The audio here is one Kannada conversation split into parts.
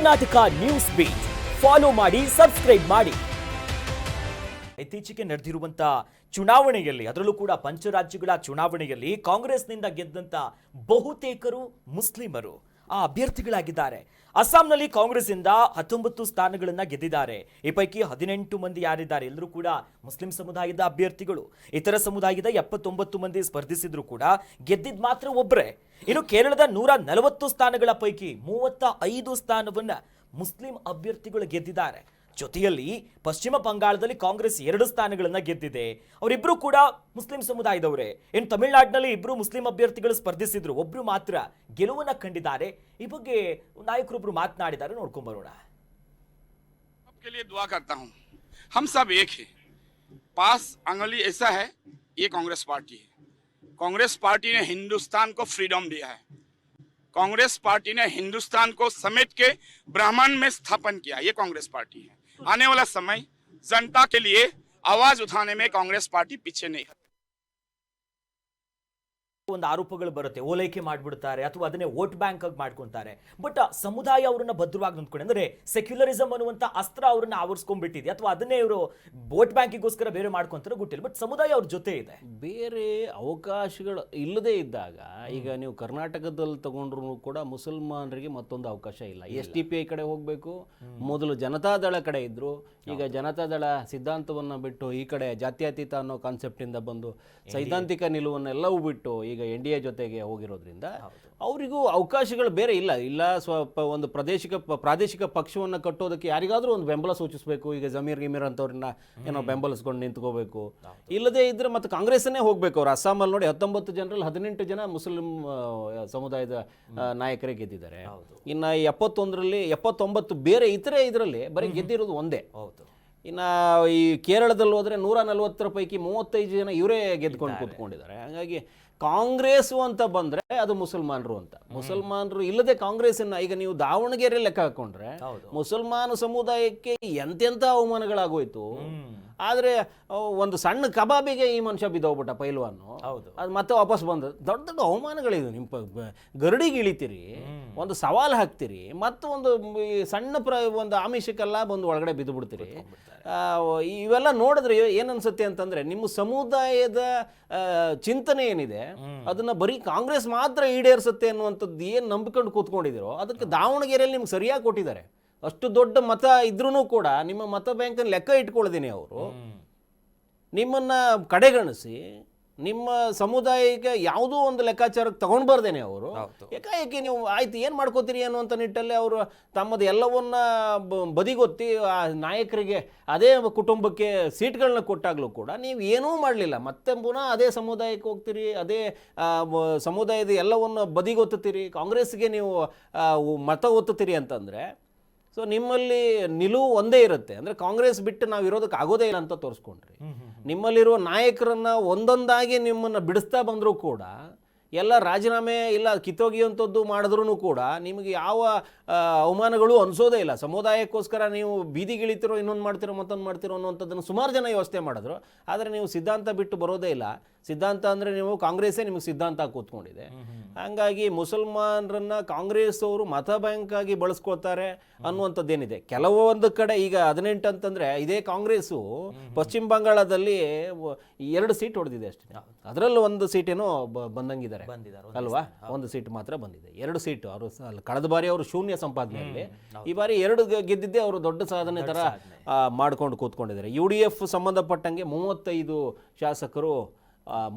ಕರ್ನಾಟಕ ನ್ಯೂಸ್ ಬೀಟ್ ಫಾಲೋ ಮಾಡಿ, ಸಬ್ಸ್ಕ್ರೈಬ್ ಮಾಡಿ. ಇತ್ತೀಚೆಗೆ ನಡೆದಿರುವಂತ ಚುನಾವಣೆಯಲ್ಲಿ, ಅದರಲ್ಲೂ ಕೂಡ ಪಂಚರಾಜ್ಯಗಳ ಚುನಾವಣೆಯಲ್ಲಿ ಕಾಂಗ್ರೆಸ್ನಿಂದ ಗೆದ್ದಂತ ಬಹುತೇಕರು ಮುಸ್ಲಿಮರು ಆ ಅಭ್ಯರ್ಥಿಗಳಾಗಿದ್ದಾರೆ. ಅಸ್ಸಾಂನಲ್ಲಿ ಕಾಂಗ್ರೆಸ್ ಇಂದ 19 ಸ್ಥಾನಗಳನ್ನ ಗೆದ್ದಿದ್ದಾರೆ. ಈ ಪೈಕಿ 18 ಮಂದಿ ಯಾರಿದ್ದಾರೆ ಎಲ್ಲರೂ ಕೂಡ ಮುಸ್ಲಿಂ ಸಮುದಾಯದ ಅಭ್ಯರ್ಥಿಗಳು. ಇತರ ಸಮುದಾಯದ 79 ಮಂದಿ ಸ್ಪರ್ಧಿಸಿದ್ರು ಕೂಡ ಗೆದ್ದಿದ್ ಮಾತ್ರ ಒಬ್ಬರೇ. ಇನ್ನು ಕೇರಳದ 140 ಸ್ಥಾನಗಳ ಪೈಕಿ 35 ಸ್ಥಾನವನ್ನ ಮುಸ್ಲಿಂ ಅಭ್ಯರ್ಥಿಗಳು ಗೆದ್ದಿದ್ದಾರೆ. ಜೊತೆಯಲ್ಲಿ ಪಶ್ಚಿಮ ಬಂಗಾಳದಲ್ಲಿ ಕಾಂಗ್ರೆಸ್ 2 ಸ್ಥಾನಗಳನ್ನ ಗೆದ್ದಿದೆ. ಅವರಿಬ್ರು ಕೂಡ ಮುಸ್ಲಿಂ ಸಮುದಾಯದವರೇ. ಇನ್ನು ತಮಿಳುನಾಡಿನಲ್ಲಿ ಇಬ್ರು ಮುಸ್ಲಿಂ ಅಭ್ಯರ್ಥಿಗಳು ಸ್ಪರ್ಧಿಸಿದ್ರು, ಒಬ್ರು ಮಾತ್ರ ಗೆಲುವನ್ನ ಕಂಡಿದ್ದಾರೆ. ಈ ಬಗ್ಗೆ ನಾಯಕರೊಬ್ರು ಮಾತನಾಡಿದ್ದಾರೆ, ನೋಡ್ಕೊಂಡ್ ಬರೋಣ. के लिए दुआ करता हूं, हम सब एक हैं। पास अंगली ऐसा है, ये कांग्रेस पार्टी है। कांग्रेस पार्टी ने हिंदुस्तान को फ्रीडम दिया है। कांग्रेस पार्टी ने हिंदुस्तान को समेट के ब्राह्मण में स्थापन किया, ये कांग्रेस पार्टी है। आने वाला समय जनता के लिए आवाज उठाने में कांग्रेस पार्टी पीछे नहीं है। ಒಂದು ಆರೋಪಗಳು ಬರುತ್ತೆ, ಓಲೈಕೆ ಮಾಡ್ಬಿಡ್ತಾರೆ ಅಥವಾ ಅದನ್ನೇ ವೋಟ್ ಬ್ಯಾಂಕ್ ಆಗಿ ಮಾಡ್ಕೊಂತಾರೆ. ಬಟ್ ಸಮುದಾಯ ಅವರನ್ನ ಭದ್ರವಾಗಿ ನಿಂತ್ಕೊಂಡು, ಅಂದ್ರೆ ಸೆಕ್ಯುಲರಿಸಂ ಅನ್ನುವಂತ ಅಸ್ತ್ರ ಅವರನ್ನ ಆವರಿಸ್ಕೊಂಡ್ಬಿಟ್ಟಿದೆ, ಅಥವಾ ಅದನ್ನೇ ಇವರು ವೋಟ್ ಬ್ಯಾಂಕಿಗೋಸ್ಕರ ಬೇರೆ ಮಾಡ್ಕೊಂತಾರೆ ಗೊತ್ತಿಲ್ಲ. ಬಟ್ ಸಮುದಾಯ ಅವ್ರ ಜೊತೆ ಇದೆ. ಬೇರೆ ಅವಕಾಶಗಳು ಇಲ್ಲದೆ ಇದ್ದಾಗ, ಈಗ ನೀವು ಕರ್ನಾಟಕದಲ್ಲಿ ತಗೊಂಡ್ರು ಕೂಡ ಮುಸಲ್ಮಾನರಿಗೆ ಮತ್ತೊಂದು ಅವಕಾಶ ಇಲ್ಲ. SDPI ಕಡೆ ಹೋಗಬೇಕು. ಮೊದಲು ಜನತಾದಳ ಕಡೆ ಇದ್ರು, ಈಗ ಜನತಾದಳ ಸಿದ್ಧಾಂತವನ್ನ ಬಿಟ್ಟು ಈ ಕಡೆ ಜಾತ್ಯತೀತ ಅನ್ನೋ ಕಾನ್ಸೆಪ್ಟ್ ಇಂದ ಬಂದು ಸೈದ್ಧಾಂತಿಕ ನಿಲುವನ್ನೆಲ್ಲವೂ ಬಿಟ್ಟು ಈಗ NDA ಜೊತೆಗೆ ಹೋಗಿರೋದ್ರಿಂದ ಅವರಿಗೂ ಅವಕಾಶಗಳು ಬೇರೆ ಇಲ್ಲ. ಸ್ವಲ್ಪ ಒಂದು ಪ್ರಾದೇಶಿಕ ಪಕ್ಷವನ್ನು ಕಟ್ಟೋದಕ್ಕೆ ಯಾರಿಗಾದ್ರೂ ಒಂದು ಬೆಂಬಲ ಸೂಚಿಸಬೇಕು. ಈಗ ಜಮೀರ್ ಗಿಮೀರ್ ಅಂತವ್ರನ್ನ ಏನೋ ಬೆಂಬಲಿಸ್ಕೊಂಡು ನಿಂತ್ಕೋಬೇಕು. ಇಲ್ಲದೇ ಇದ್ರೆ ಮತ್ತೆ ಕಾಂಗ್ರೆಸ್ಸನ್ನೇ ಹೋಗ್ಬೇಕು. ಅವ್ರು ಅಸ್ಸಾಮಲ್ಲಿ ನೋಡಿ 19 ಜನರಲ್ಲಿ 18 ಜನ ಮುಸ್ಲಿಂ ಸಮುದಾಯದ ನಾಯಕರೇ ಗೆದ್ದಿದ್ದಾರೆ. ಇನ್ನು 71ರಲ್ಲಿ 79 ಬೇರೆ ಇತರೆ ಇದರಲ್ಲಿ ಬರೀ ಗೆದ್ದಿರೋದು ಒಂದೇ. ಇನ್ನು ಈ ಕೇರಳದಲ್ಲಿ ಹೋದರೆ 140 ಪೈಕಿ 35 ಜನ ಇವರೇ ಗೆದ್ಕೊಂಡು ಕೂತ್ಕೊಂಡಿದ್ದಾರೆ. ಹಾಗಾಗಿ ಕಾಂಗ್ರೆಸ್ ಅಂತ ಬಂದ್ರೆ ಅದು ಮುಸಲ್ಮಾನರು ಅಂತ. ಮುಸಲ್ಮಾನರು ಇಲ್ಲದೆ ಕಾಂಗ್ರೆಸ್ಸನ್ನ ಈಗ ನೀವು ದಾವಣಗೆರೆ ಲೆಕ್ಕ ಹಾಕೊಂಡ್ರೆ ಮುಸಲ್ಮಾನ ಸಮುದಾಯಕ್ಕೆ ಎಂತೆಂಥ ಅವಮಾನಗಳಾಗೋಯ್ತು. ಆದ್ರೆ ಒಂದು ಸಣ್ಣ ಕಬಾಬಿಗೆ ಈ ಮನುಷ್ಯ ಬಿದ್ದೋಗ್ಬಿಟ್ಟ ಪೈಲ್ವಾನು. ಅದು ಮತ್ತೆ ವಾಪಸ್ ಬಂದ. ದೊಡ್ಡ ದೊಡ್ಡ ಅವಮಾನಗಳಿದು. ನಿಮ್ಮ ಗರಡಿಗೆ ಇಳಿತೀರಿ, ಒಂದು ಸವಾಲು ಹಾಕ್ತೀರಿ, ಮತ್ತು ಒಂದು ಸಣ್ಣ ಒಂದು ಆಮಿಷಕ್ಕೆಲ್ಲ ಬಂದು ಒಳಗಡೆ ಬಿದ್ದು ಬಿಡ್ತೀರಿ. ಇವೆಲ್ಲ ನೋಡಿದ್ರೆ ಏನನ್ಸುತ್ತೆ ಅಂತಂದ್ರೆ, ನಿಮ್ಮ ಸಮುದಾಯದ ಚಿಂತನೆ ಏನಿದೆ ಅದನ್ನ ಬರೀ ಕಾಂಗ್ರೆಸ್ ಮಾತ್ರ ಈಡೇರಿಸುತ್ತೆ ಅನ್ನುವಂಥದ್ದು ಏನು ನಂಬಿಕೊಂಡು ಕೂತ್ಕೊಂಡಿದ್ದೀರೋ ಅದಕ್ಕೆ ದಾವಣಗೆರೆಯಲ್ಲಿ ನಿಮ್ಗೆ ಸರಿಯಾಗಿ ಕೊಟ್ಟಿದ್ದಾರೆ. ಅಷ್ಟು ದೊಡ್ಡ ಮತ ಇದ್ರೂ ಕೂಡ ನಿಮ್ಮ ಮತ ಬ್ಯಾಂಕನ್ನು ಲೆಕ್ಕ ಇಟ್ಕೊಳ್ದೇನೆ ಅವರು ನಿಮ್ಮನ್ನ ಕಡೆಗಣಿಸಿ ನಿಮ್ಮ ಸಮುದಾಯಕ್ಕೆ ಯಾವುದೋ ಒಂದು ಲೆಕ್ಕಾಚಾರಕ್ಕೆ ತಗೊಂಡ್ಬಾರ್ದೇನೆ ಅವರು ಏಕಾಏಕಿ ನೀವು ಆಯ್ತು ಏನು ಮಾಡ್ಕೋತೀರಿ ಅನ್ನುವಂಥ ನಿಟ್ಟಲ್ಲಿ ಅವರು ತಮ್ಮದು ಎಲ್ಲವನ್ನ ಬದಿಗೊತ್ತಿ ಆ ನಾಯಕರಿಗೆ ಅದೇ ಕುಟುಂಬಕ್ಕೆ ಸೀಟ್ಗಳನ್ನ ಕೊಟ್ಟಾಗಲೂ ಕೂಡ ನೀವು ಏನೂ ಮಾಡಲಿಲ್ಲ. ಮತ್ತೆ ಪುನಃ ಅದೇ ಸಮುದಾಯಕ್ಕೆ ಹೋಗ್ತೀರಿ, ಅದೇ ಸಮುದಾಯದ ಎಲ್ಲವನ್ನು ಬದಿಗೊತ್ತೀರಿ, ಕಾಂಗ್ರೆಸ್ಗೆ ನೀವು ಮತ ಒತ್ತುತ್ತೀರಿ ಅಂತಂದರೆ ಸೊ ನಿಮ್ಮಲ್ಲಿ ನಿಲುವು ಒಂದೇ ಇರುತ್ತೆ. ಅಂದರೆ ಕಾಂಗ್ರೆಸ್ ಬಿಟ್ಟು ನಾವು ಇರೋದಕ್ಕೆ ಆಗೋದೇ ಇಲ್ಲ ಅಂತ ತೋರಿಸ್ಕೊಂಡ್ರಿ. ನಿಮ್ಮಲ್ಲಿರುವ ನಾಯಕರನ್ನು ಒಂದೊಂದಾಗಿ ನಿಮ್ಮನ್ನು ಬಿಡಿಸ್ತಾ ಬಂದರೂ ಕೂಡ ಎಲ್ಲ ರಾಜೀನಾಮೆ ಇಲ್ಲ ಕಿತ್ತೋಗಿಯುವಂಥದ್ದು ಮಾಡಿದ್ರೂ ಕೂಡ ನಿಮಗೆ ಯಾವ ಅವಮಾನಗಳು ಅನಿಸೋದೇ ಇಲ್ಲ. ಸಮುದಾಯಕ್ಕೋಸ್ಕರ ನೀವು ಬೀದಿಗಿಳಿತಿರೋ, ಇನ್ನೊಂದು ಮಾಡ್ತಿರೋ, ಮತ್ತೊಂದು ಮಾಡ್ತಿರೋ ಅನ್ನುವಂಥದ್ದನ್ನು ಸುಮಾರು ಜನ ಯೋಚನೆ ಮಾಡಿದ್ರು. ಆದರೆ ನೀವು ಸಿದ್ಧಾಂತ ಬಿಟ್ಟು ಬರೋದೇ ಇಲ್ಲ. ಸಿದ್ಧಾಂತ ಅಂದರೆ ನೀವು ಕಾಂಗ್ರೆಸ್ಸೇ ನಿಮಗೆ ಸಿದ್ಧಾಂತ ಕೂತ್ಕೊಂಡಿದೆ. ಹಾಗಾಗಿ ಮುಸಲ್ಮಾನರನ್ನ ಕಾಂಗ್ರೆಸ್ ಅವರು ಮತ ಬ್ಯಾಂಕ್ ಆಗಿ ಬಳಸ್ಕೊಳ್ತಾರೆ ಅನ್ನುವಂಥದ್ದೇನಿದೆ. ಕೆಲವೊಂದು ಕಡೆ ಈಗ 18 ಅಂತಂದರೆ ಇದೇ ಕಾಂಗ್ರೆಸ್ಸು ಪಶ್ಚಿಮ ಬಂಗಾಳದಲ್ಲಿ 2 ಸೀಟ್ ಹೊಡೆದಿದೆ ಅಷ್ಟೇ. ಅದರಲ್ಲೂ ಒಂದು ಸೀಟೇನೋ ಬಂದಂಗಿದ್ದಾರೆ ಅಲ್ವಾ? ಒಂದು ಸೀಟ್ ಮಾತ್ರ ಬಂದಿದೆ. 2 ಸೀಟು ಅವರು ಕಳೆದ ಬಾರಿ ಅವರು ಶೂನ್ಯ ಸಂಪಾದನೆಯಲ್ಲಿ, ಈ ಬಾರಿ 2 ಗೆದ್ದಿದ್ದೆ ಅವರು ದೊಡ್ಡ ಸಾಧನೆ ಥರ ಮಾಡ್ಕೊಂಡು ಕೂತ್ಕೊಂಡಿದ್ದಾರೆ. UDF ಸಂಬಂಧಪಟ್ಟಂಗೆ 35 ಶಾಸಕರು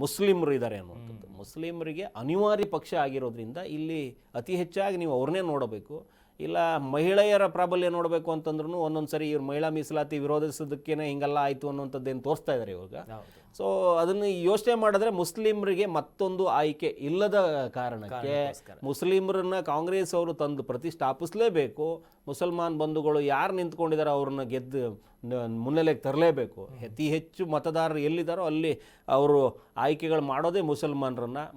ಮುಸ್ಲಿಮರು ಇದ್ದಾರೆ ಅನ್ನುವಂಥದ್ದು. ಮುಸ್ಲಿಮರಿಗೆ ಅನಿವಾರ್ಯ ಪಕ್ಷ ಆಗಿರೋದ್ರಿಂದ ಇಲ್ಲಿ ಅತಿ ಹೆಚ್ಚಾಗಿ ನೀವು ಅವ್ರನ್ನೇ ನೋಡಬೇಕು. ಇಲ್ಲ ಮಹಿಳೆಯರ ಪ್ರಾಬಲ್ಯ ನೋಡಬೇಕು ಅಂತಂದ್ರೂ ಒಂದೊಂದು ಸರಿ ಇವ್ರು ಮಹಿಳಾ ಮೀಸಲಾತಿ ವಿರೋಧಿಸೋದಕ್ಕೇನೆ ಹಿಂಗೆಲ್ಲ ಆಯಿತು ಅನ್ನುವಂಥದ್ದೇನು ತೋರಿಸ್ತಾ ಇದ್ದಾರೆ ಇವಾಗ. ಸೊ ಅದನ್ನು ಯೋಚನೆ ಮಾಡಿದ್ರೆ ಮುಸ್ಲಿಮರಿಗೆ ಮತ್ತೊಂದು ಆಯ್ಕೆ ಇಲ್ಲದ ಕಾರಣಕ್ಕೆ ಮುಸ್ಲಿಮರನ್ನ ಕಾಂಗ್ರೆಸ್ ಅವರು ತಂದು ಪ್ರತಿಷ್ಠಾಪಿಸಲೇಬೇಕು. ಮುಸಲ್ಮಾನ್ ಬಂಧುಗಳು ಯಾರು ನಿಂತ್ಕೊಂಡಿದ್ದಾರೋ ಅವ್ರನ್ನ ಗೆದ್ದು ಮುನ್ನೆಲೆಗೆ ತರಲೇಬೇಕು. ಅತಿ ಹೆಚ್ಚು ಮತದಾರರು ಎಲ್ಲಿದ್ದಾರೋ ಅಲ್ಲಿ ಅವರು ಆಯ್ಕೆಗಳು ಮಾಡೋದೇ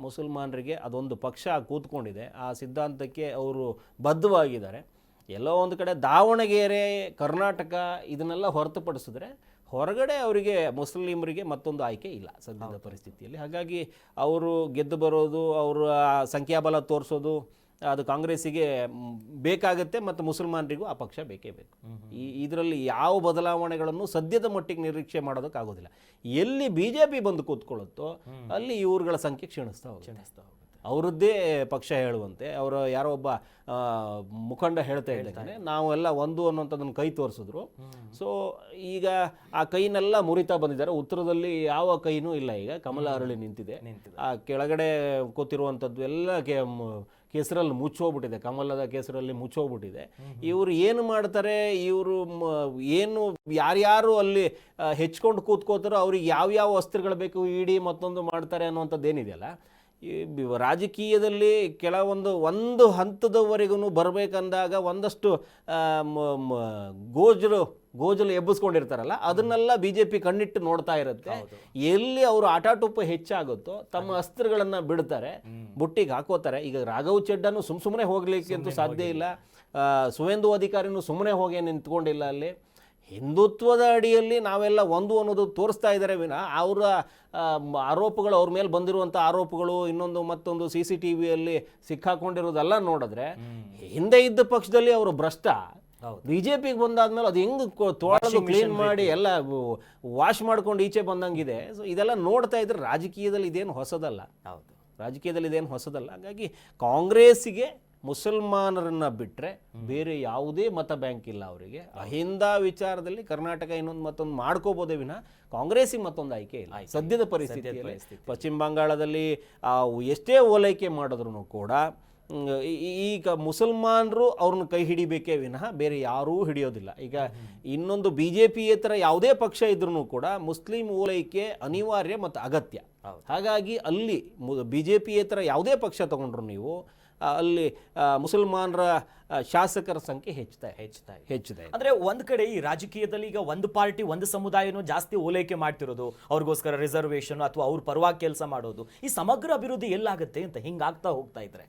ಮುಸಲ್ಮಾನರಿಗೆ ಅದೊಂದು ಪಕ್ಷ ಕೂತ್ಕೊಂಡಿದೆ. ಆ ಸಿದ್ಧಾಂತಕ್ಕೆ ಅವರು ಬದ್ಧವಾಗಿದ್ದಾರೆ. ಎಲ್ಲೋ ಒಂದು ಕಡೆ ದಾವಣಗೆರೆ, ಕರ್ನಾಟಕ ಇದನ್ನೆಲ್ಲ ಹೊರತುಪಡಿಸಿದ್ರೆ ಹೊರಗಡೆ ಅವರಿಗೆ ಮುಸ್ಲಿಮರಿಗೆ ಮತ್ತೊಂದು ಆಯ್ಕೆ ಇಲ್ಲ ಸದ್ಯದ ಪರಿಸ್ಥಿತಿಯಲ್ಲಿ. ಹಾಗಾಗಿ ಅವರು ಗೆದ್ದು ಬರೋದು, ಅವರ ಸಂಖ್ಯಾಬಲ ತೋರಿಸೋದು, ಅದು ಕಾಂಗ್ರೆಸ್ಸಿಗೆ ಬೇಕಾಗುತ್ತೆ ಮತ್ತು ಮುಸಲ್ಮಾನರಿಗೂ ಆ ಪಕ್ಷ ಬೇಕೇ ಬೇಕು. ಇದರಲ್ಲಿ ಯಾವ ಬದಲಾವಣೆಗಳನ್ನು ಸದ್ಯದ ಮಟ್ಟಿಗೆ ನಿರೀಕ್ಷೆ ಮಾಡೋದಕ್ಕಾಗೋದಿಲ್ಲ. ಎಲ್ಲಿ BJP ಬಂದು ಕೂತ್ಕೊಳ್ಳುತ್ತೋ ಅಲ್ಲಿ ಇವ್ರುಗಳ ಸಂಖ್ಯೆ ಕ್ಷೀಣಿಸ್ತಾ ಹೋಗುತ್ತೆ. ಅವರದ್ದೇ ಪಕ್ಷ ಹೇಳುವಂತೆ ಅವರ ಯಾರೋ ಒಬ್ಬ ಮುಖಂಡ ಹೇಳ್ತಾ ಇದ್ದಾನೆ, ನಾವೆಲ್ಲ ಒಂದು ಅನ್ನೋಂಥದ್ದನ್ನು ಕೈ ತೋರಿಸಿದ್ರು. ಸೊ ಈಗ ಆ ಕೈನೆಲ್ಲ ಮುರಿತಾ ಬಂದಿದ್ದಾರೆ. ಉತ್ತರದಲ್ಲಿ ಯಾವ ಕೈನೂ ಇಲ್ಲ, ಈಗ ಕಮಲ ಅರಳಿ ನಿಂತಿದೆ. ಆ ಕೆಳಗಡೆ ಕೂತಿರುವಂಥದ್ದು ಎಲ್ಲ ಕೆಸರಲ್ಲಿ ಮುಚ್ಚೋಗ್ಬಿಟ್ಟಿದೆ, ಕಮಲದ ಕೆಸರಲ್ಲಿ ಮುಚ್ಚೋಗ್ಬಿಟ್ಟಿದೆ. ಇವರು ಏನು ಮಾಡ್ತಾರೆ, ಇವರು ಏನು ಯಾರ್ಯಾರು ಅಲ್ಲಿ ಹೆಚ್ಕೊಂಡು ಕೂತ್ಕೋತಾರೋ ಅವ್ರಿಗೆ ಯಾವ್ಯಾವ ಅಸ್ತ್ರಗಳು ಬೇಕು, ಇಡಿ ಮತ್ತೊಂದು ಮಾಡ್ತಾರೆ ಅನ್ನುವಂಥದ್ದು ಏನಿದೆಯಲ್ಲ, ಈ ರಾಜಕೀಯದಲ್ಲಿ ಒಂದು ಹಂತದವರೆಗೂ ಬರಬೇಕಂದಾಗ ಒಂದಷ್ಟು ಗೋಜಲು ಎಬ್ಬಿಸ್ಕೊಂಡಿರ್ತಾರಲ್ಲ, ಅದನ್ನೆಲ್ಲ BJP ಕಣ್ಣಿಟ್ಟು ನೋಡ್ತಾ ಇರುತ್ತೆ. ಎಲ್ಲಿ ಅವರು ಆಟಾಟುಪ್ಪ ಹೆಚ್ಚಾಗುತ್ತೋ ತಮ್ಮ ಅಸ್ತ್ರಗಳನ್ನು ಬಿಡ್ತಾರೆ, ಬುಟ್ಟಿಗೆ ಹಾಕೋತಾರೆ. ಈಗ ರಾಘವ್ ಚೆಡ್ಡನು ಸುಮ್ಮನೆ ಹೋಗ್ಲಿಕ್ಕೆ ಅಂತೂ ಸಾಧ್ಯ ಇಲ್ಲ. ಸುವೇಂದು ಅಧಿಕಾರಿನೂ ಸುಮ್ಮನೆ ಹೋಗಿ ನಿಂತ್ಕೊಂಡಿಲ್ಲ. ಅಲ್ಲಿ ಹಿಂದುತ್ವದ ಅಡಿಯಲ್ಲಿ ನಾವೆಲ್ಲ ಒಂದು ಅನ್ನೋದು ತೋರಿಸ್ತಾ ಇದ್ದಾರೆ ವಿನ ಅವರ ಆರೋಪಗಳು, ಅವ್ರ ಮೇಲೆ ಬಂದಿರುವಂಥ ಆರೋಪಗಳು, ಇನ್ನೊಂದು ಮತ್ತೊಂದು CCTVಯಲ್ಲಿ ಸಿಕ್ಕಾಕೊಂಡಿರೋದೆಲ್ಲ ನೋಡಿದ್ರೆ ಹಿಂದೆ ಇದ್ದ ಪಕ್ಷದಲ್ಲಿ ಅವರು ಭ್ರಷ್ಟ, BJPಗೆ ಬಂದಾದ್ಮೇಲೆ ಅದು ಹೆಂಗೆ ತೊಳೆದು ಕ್ಲೀನ್ ಮಾಡಿ ಎಲ್ಲ ವಾಶ್ ಮಾಡ್ಕೊಂಡು ಈಚೆ ಬಂದಂಗಿದೆ. ಸೊ ಇದೆಲ್ಲ ನೋಡ್ತಾ ಇದ್ರೆ ರಾಜಕೀಯದಲ್ಲಿ ಇದೇನು ಹೊಸದಲ್ಲ. ಹಾಗಾಗಿ ಕಾಂಗ್ರೆಸ್ಸಿಗೆ ಮುಸಲ್ಮಾನರನ್ನ ಬಿಟ್ಟರೆ ಬೇರೆ ಯಾವುದೇ ಮತ ಬ್ಯಾಂಕ್ ಇಲ್ಲ ಅವರಿಗೆ. ಅಹಿಂದ ವಿಚಾರದಲ್ಲಿ ಕರ್ನಾಟಕ ಇನ್ನೊಂದು ಮತ್ತೊಂದು ಮಾಡ್ಕೋಬೋದೇ ವಿನ ಕಾಂಗ್ರೆಸ್ಸಿಗೆ ಮತ್ತೊಂದು ಆಯ್ಕೆ ಇಲ್ಲ ಸದ್ಯದ ಪರಿಸ್ಥಿತಿಯಲ್ಲಿ. ಪಶ್ಚಿಮ ಬಂಗಾಳದಲ್ಲಿ ಎಷ್ಟೇ ಓಲೈಕೆ ಮಾಡಿದ್ರು ಕೂಡ ಈಗ ಮುಸಲ್ಮಾನರು ಅವ್ರನ್ನ ಕೈ ಹಿಡಿಬೇಕೇ ವಿನಃ ಬೇರೆ ಯಾರೂ ಹಿಡಿಯೋದಿಲ್ಲ. ಈಗ ಇನ್ನೊಂದು BJPಯೇತರ ಯಾವುದೇ ಪಕ್ಷ ಇದ್ರೂ ಕೂಡ ಮುಸ್ಲಿಂ ಓಲೈಕೆ ಅನಿವಾರ್ಯ ಮತ್ತು ಅಗತ್ಯ. ಹಾಗಾಗಿ ಅಲ್ಲಿ BJPಯೇತರ ಯಾವುದೇ ಪಕ್ಷ ತಗೊಂಡ್ರು ನೀವು ಅಲ್ಲಿ ಮುಸಲ್ಮಾನರ ಶಾಸಕರ ಸಂಖ್ಯೆ ಹೆಚ್ಚುತ್ತೆ. ಅಂದ್ರೆ ಒಂದ್ ಕಡೆ ಈ ರಾಜಕೀಯದಲ್ಲಿ ಈಗ ಒಂದು ಪಾರ್ಟಿ ಒಂದು ಸಮುದಾಯನೂ ಜಾಸ್ತಿ ಓಲೈಕೆ ಮಾಡ್ತಿರೋದು, ಅವ್ರಿಗೋಸ್ಕರ ರಿಸರ್ವೇಶನ್ ಅಥವಾ ಅವ್ರ ಪರವಾಗಿ ಕೆಲಸ ಮಾಡೋದು, ಈ ಸಮಗ್ರ ಅಭಿವೃದ್ಧಿ ಎಲ್ಲಾಗುತ್ತೆ ಅಂತ ಹಿಂಗಾಗ್ತಾ ಹೋಗ್ತಾ ಇದ್ರೆ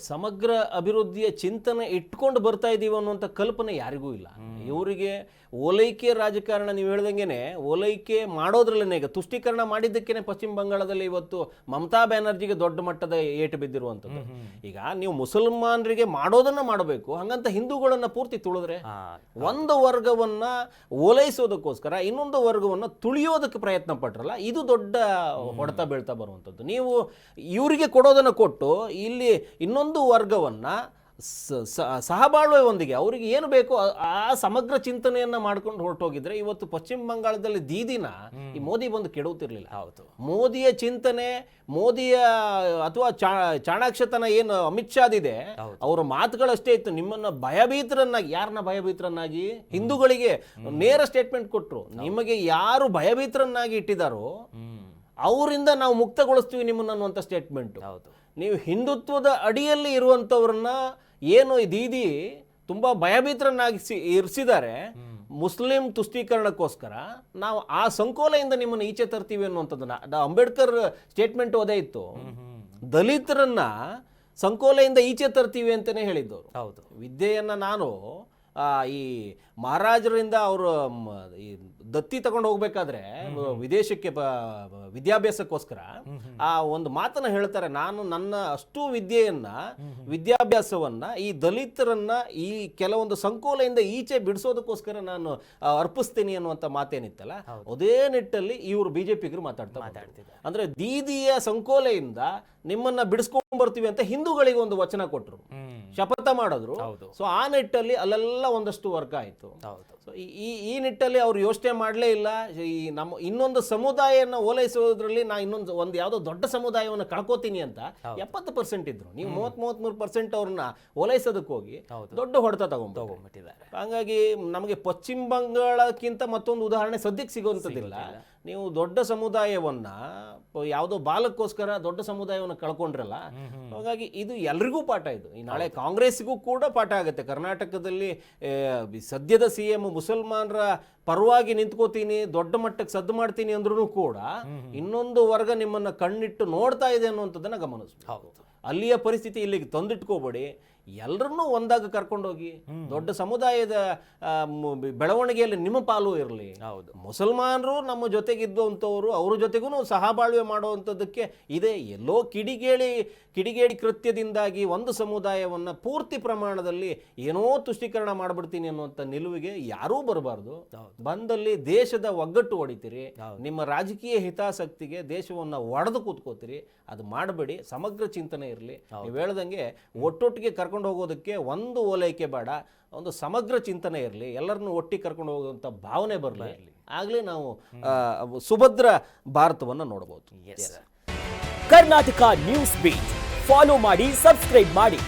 ಸಮಗ್ರ ಅಭಿವೃದ್ಧಿಯ ಚಿಂತನೆ ಇಟ್ಕೊಂಡು ಬರ್ತಾ ಇದ್ದೀವಿ ಅನ್ನುವಂಥ ಕಲ್ಪನೆ ಯಾರಿಗೂ ಇಲ್ಲ. ಇವರಿಗೆ ಓಲೈಕೆ ರಾಜಕಾರಣ, ನೀವು ಹೇಳ್ದಂಗೆನೆ ಓಲೈಕೆ ಮಾಡೋದ್ರಲ್ಲೇ ಈಗ ತುಷ್ಟೀಕರಣ ಮಾಡಿದ್ದಕ್ಕೇನೆ ಪಶ್ಚಿಮ ಬಂಗಾಳದಲ್ಲಿ ಇವತ್ತು ಮಮತಾ ಬ್ಯಾನರ್ಜಿಗೆ ದೊಡ್ಡ ಮಟ್ಟದ ಏಟು ಬಿದ್ದಿರುವಂಥದ್ದು. ಈಗ ನೀವು ಮುಸಲ್ಮಾನರಿಗೆ ಮಾಡೋದನ್ನ ಮಾಡಬೇಕು, ಹಂಗಂತ ಹಿಂದೂಗಳನ್ನ ಪೂರ್ತಿ ತುಳಿದ್ರೆ ಒಂದು ವರ್ಗವನ್ನ ಓಲೈಸೋದಕ್ಕೋಸ್ಕರ ಇನ್ನೊಂದು ವರ್ಗವನ್ನ ತುಳಿಯೋದಕ್ಕೆ ಪ್ರಯತ್ನ ಪಟ್ರಲ್ಲ, ಇದು ದೊಡ್ಡ ಹೊಡೆತ ಬೀಳ್ತಾ ಬರುವಂಥದ್ದು. ನೀವು ಇವರಿಗೆ ಕೊಡೋದನ್ನ ಕೊಟ್ಟು ಇಲ್ಲಿ ಇನ್ನೊಂದು ವರ್ಗವನ್ನ ಸಹಬಾಳ್ವೆಯೊಂದಿಗೆ ಅವರಿಗೆ ಏನು ಬೇಕು ಆ ಸಮಗ್ರ ಚಿಂತನೆಯನ್ನ ಮಾಡ್ಕೊಂಡು ಹೊರಟೋಗಿದ್ರೆ ಇವತ್ತು ಪಶ್ಚಿಮ ಬಂಗಾಳದಲ್ಲಿ ದೀದಿನ ಈ ಮೋದಿ ಬಂದು ಕೆಡುತ್ತಿರ್ಲಿಲ್ಲ. ಮೋದಿಯ ಚಿಂತನೆ, ಮೋದಿಯ ಅಥವಾ ಚಾಣಾಕ್ಷತನ ಏನು ಅಮಿತ್ ಶಾದಿದೆ, ಅವರ ಮಾತುಗಳಷ್ಟೇ ಇತ್ತು. ನಿಮ್ಮನ್ನ ಭಯಭೀತರನ್ನಾಗಿ, ಯಾರನ್ನ ಭಯಭೀತರನ್ನಾಗಿ? ಹಿಂದೂಗಳಿಗೆ ನೇರ ಸ್ಟೇಟ್ಮೆಂಟ್ ಕೊಟ್ರು, ನಿಮಗೆ ಯಾರು ಭಯಭೀತರನ್ನಾಗಿ ಇಟ್ಟಿದಾರೋ ಅವರಿಂದ ನಾವು ಮುಕ್ತಗೊಳಿಸ್ತೀವಿ ನಿಮ್ಮನ್ನ ಅನ್ನುವಂಥ ಸ್ಟೇಟ್ಮೆಂಟ್. ನೀವು ಹಿಂದುತ್ವದ ಅಡಿಯಲ್ಲಿ ಇರುವಂಥವ್ರನ್ನ ಏನು ದೀದಿ ತುಂಬ ಭಯಭೀತರನ್ನಾಗಿ ಇರಿಸಿದ್ದಾರೆ ಮುಸ್ಲಿಂ ತುಷ್ಟೀಕರಣಕ್ಕೋಸ್ಕರ, ನಾವು ಆ ಸಂಕೋಲೆಯಿಂದ ನಿಮ್ಮನ್ನು ಈಚೆ ತರ್ತೀವಿ ಅನ್ನುವಂಥದ್ದನ್ನ ಅಂಬೇಡ್ಕರ್ ಸ್ಟೇಟ್ಮೆಂಟ್ ಅದೇ ಇತ್ತು. ದಲಿತರನ್ನ ಸಂಕೋಲೆಯಿಂದ ಈಚೆ ತರ್ತೀವಿ ಅಂತಲೇ ಹೇಳಿದ್ದವರು. ವಿದ್ಯೆಯನ್ನು ನಾನು ಈ ಮಹಾರಾಜರಿಂದ ಅವರು ಈ ದತ್ತಿ ತಗೊಂಡು ಹೋಗ್ಬೇಕಾದ್ರೆ ವಿದೇಶಕ್ಕೆ ವಿದ್ಯಾಭ್ಯಾಸಕ್ಕೋಸ್ಕರ ಆ ಒಂದು ಮಾತನ್ನ ಹೇಳ್ತಾರೆ, ನಾನು ನನ್ನ ಅಷ್ಟು ವಿದ್ಯಾಭ್ಯಾಸವನ್ನ ಈ ದಲಿತರನ್ನ ಈ ಕೆಲವೊಂದು ಸಂಕೋಲೆಯಿಂದ ಈಚೆ ಬಿಡಿಸೋದಕ್ಕೋಸ್ಕರ ನಾನು ಅರ್ಪಿಸ್ತೀನಿ ಅನ್ನುವಂಥ ಮಾತೇನಿತ್ತಲ್ಲ, ಅದೇ ನಿಟ್ಟಲ್ಲಿ ಇವರು BJPಗರು ಮಾತಾಡ್ತಿದ್ದಾರೆ. ಅಂದ್ರೆ ದೀದಿಯ ಸಂಕೋಲೆಯಿಂದ ನಿಮ್ಮನ್ನ ಬಿಡಿಸ್ಕೊಂಡ್ ಬರ್ತೀವಿ ಅಂತ ಹಿಂದೂಗಳಿಗೆ ಒಂದು ವಚನ ಕೊಟ್ಟರು, ಶಪಥ ಮಾಡಿದ್ರು. ಸೊ ಆ ನಿಟ್ಟಲ್ಲಿ ಅಲ್ಲೆಲ್ಲ ಒಂದಷ್ಟು ವರ್ಕ್ ಆಯ್ತು. ಸೊ ಈ ನಿಟ್ಟಲ್ಲಿ ಅವ್ರು ಯೋಚನೆ ಮಾಡಲೇ ಇಲ್ಲ. ಈ ನಮ್ಮ ಇನ್ನೊಂದು ಸಮುದಾಯನ ಓಲೈಸೋದ್ರಲ್ಲಿ ನಾ ಒಂದು ಯಾವುದೋ ದೊಡ್ಡ ಸಮುದಾಯವನ್ನು ಕಳ್ಕೋತೀನಿ ಅಂತ 70% ಇದ್ರು. ನೀವು 33% ಅವ್ರನ್ನ ಓಲೈಸೋದಕ್ಕೆ ಹೋಗಿ ದೊಡ್ಡ ಹೊಡೆತ ತಗೊಂಡ್ಬಿಟ್ಟಿದ್ದಾರೆ. ಹಾಗಾಗಿ ನಮಗೆ ಪಶ್ಚಿಮ ಬಂಗಾಳಕ್ಕಿಂತ ಮತ್ತೊಂದು ಉದಾಹರಣೆ ಸದ್ಯಕ್ಕೆ ಸಿಗುವಂಥದ್ದಿಲ್ಲ. ನೀವು ದೊಡ್ಡ ಸಮುದಾಯವನ್ನ ಯಾವುದೋ ಬಾಲಕ್ಕೋಸ್ಕರ ದೊಡ್ಡ ಸಮುದಾಯವನ್ನು ಕಳ್ಕೊಂಡ್ರಲ್ಲ. ಹಾಗಾಗಿ ಇದು ಎಲ್ರಿಗೂ ಪಾಠ. ಇದು ಈ ನಾಳೆ ಕಾಂಗ್ರೆಸ್ಗೂ ಕೂಡ ಪಾಠ ಆಗುತ್ತೆ. ಕರ್ನಾಟಕದಲ್ಲಿ ಸದ್ಯದ CM ಮುಸಲ್ಮಾನರ ಪರವಾಗಿ ನಿಂತ್ಕೋತೀನಿ, ದೊಡ್ಡ ಮಟ್ಟಕ್ಕೆ ಸದ್ದು ಮಾಡ್ತೀನಿ ಅಂದ್ರೂ ಕೂಡ ಇನ್ನೊಂದು ವರ್ಗ ನಿಮ್ಮನ್ನ ಕಣ್ಣಿಟ್ಟು ನೋಡ್ತಾ ಇದೆ ಅನ್ನುವಂಥದ್ದನ್ನ ಗಮನಿಸ್ಬೇಕು. ಅಲ್ಲಿಯ ಪರಿಸ್ಥಿತಿ ಇಲ್ಲಿಗೆ ತಂದಿಟ್ಕೋಬೇಡಿ. ಎಲ್ಲರನ್ನೂ ಒಂದಾಗ ಕರ್ಕೊಂಡೋಗಿ ದೊಡ್ಡ ಸಮುದಾಯದ ಬೆಳವಣಿಗೆಯಲ್ಲಿ ನಿಮ್ಮ ಪಾಲು ಇರಲಿ. ಹೌದು. ಮುಸಲ್ಮಾನರು ನಮ್ಮ ಜೊತೆಗಿದ್ದಂಥವ್ರು ಅವ್ರ ಜೊತೆಗೂ ಸಹಬಾಳ್ವೆ ಮಾಡುವಂಥದ್ದಕ್ಕೆ ಇದೆ. ಎಲ್ಲೋ ಕಿಡಿಗೇಡಿ ಕೃತ್ಯದಿಂದಾಗಿ ಒಂದು ಸಮುದಾಯವನ್ನು ಪೂರ್ತಿ ಪ್ರಮಾಣದಲ್ಲಿ ಏನೋ ತುಷ್ಟೀಕರಣ ಮಾಡಿಬಿಡ್ತೀನಿ ಅನ್ನುವಂಥ ನಿಲುವಿಗೆ ಯಾರೂ ಬರಬಾರ್ದು. ಬಂದಲ್ಲಿ ದೇಶದ ಒಗ್ಗಟ್ಟು ಹೊಡಿತೀರಿ, ನಿಮ್ಮ ರಾಜಕೀಯ ಹಿತಾಸಕ್ತಿಗೆ ದೇಶವನ್ನು ಒಡೆದು ಕೂತ್ಕೋತೀರಿ. ಅದು ಮಾಡಬೇಡಿ. ಸಮಗ್ರ ಚಿಂತನೆ ಇರಲಿ. ನೀವು ಹೇಳ್ದಂಗೆ ಒಟ್ಟೊಟ್ಟಿಗೆ ಕರ್ಕೊಂಡು ಹೋಗೋದಕ್ಕೆ ಒಂದು ಓಲೈಕೆ ಬೇಡ, ಒಂದು ಸಮಗ್ರ ಚಿಂತನೆ ಇರಲಿ. ಎಲ್ಲರನ್ನು ಒಟ್ಟಿಗೆ ಕರ್ಕೊಂಡು ಹೋಗುವಂಥ ಭಾವನೆ ಬರಲಿ. ಆಗಲೇ ನಾವು ಸುಭದ್ರ ಭಾರತವನ್ನು ನೋಡ್ಬೋದು. ಕರ್ನಾಟಕ ನ್ಯೂಸ್ ಬೀಟ್ ಫಾಲೋ ಮಾಡಿ, ಸಬ್ಸ್ಕ್ರೈಬ್ ಮಾಡಿ.